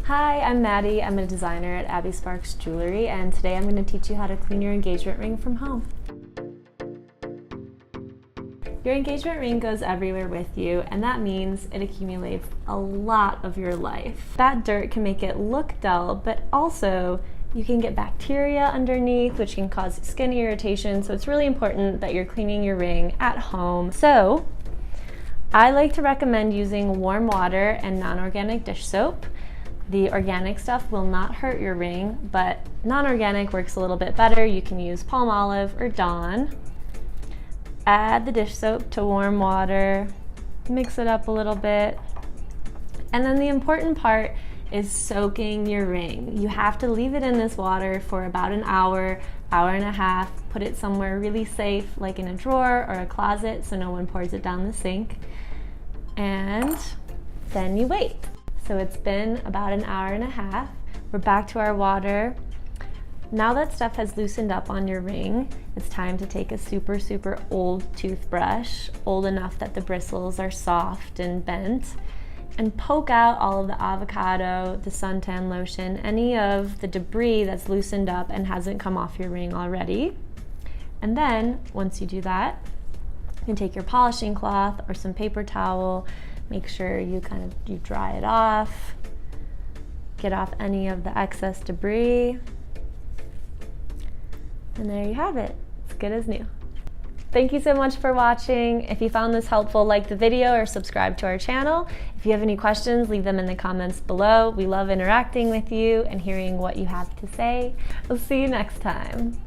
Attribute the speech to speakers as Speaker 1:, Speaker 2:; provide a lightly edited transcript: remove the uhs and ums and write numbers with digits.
Speaker 1: Hi, I'm Maddie. I'm a designer at Abby Sparks Jewelry, and today I'm going to teach you how to clean your engagement ring from home. Your engagement ring goes everywhere with you, and that means it accumulates a lot of your life. That dirt can make it look dull, but also you can get bacteria underneath, which can cause skin irritation, so it's really important that you're cleaning your ring at home. So I like to recommend using warm water and non-organic dish soap. The organic stuff will not hurt your ring, but non-organic works a little bit better. You can use palm olive or Dawn. Add the dish soap to warm water, mix it up a little bit, and then the important part is soaking your ring. You have to leave it in this water for about an hour, hour and a half. Put it somewhere really safe, like in a drawer or a closet, so no one pours it down the sink. And then you wait. So it's been about an hour and a half. We're back to our water. Now that stuff has loosened up on your ring, it's time to take a super old toothbrush, old enough that the bristles are soft and bent, and poke out all of the avocado, the suntan lotion, any of the debris that's loosened up and hasn't come off your ring already. And then, once you do that, you can take your polishing cloth or some paper towel, make sure you dry it off, get off any of the excess debris, and there you have it. It's good as new. Thank you so much for watching. If you found this helpful, like the video or subscribe to our channel. If you have any questions, leave them in the comments below. We love interacting with you and hearing what you have to say. We'll see you next time.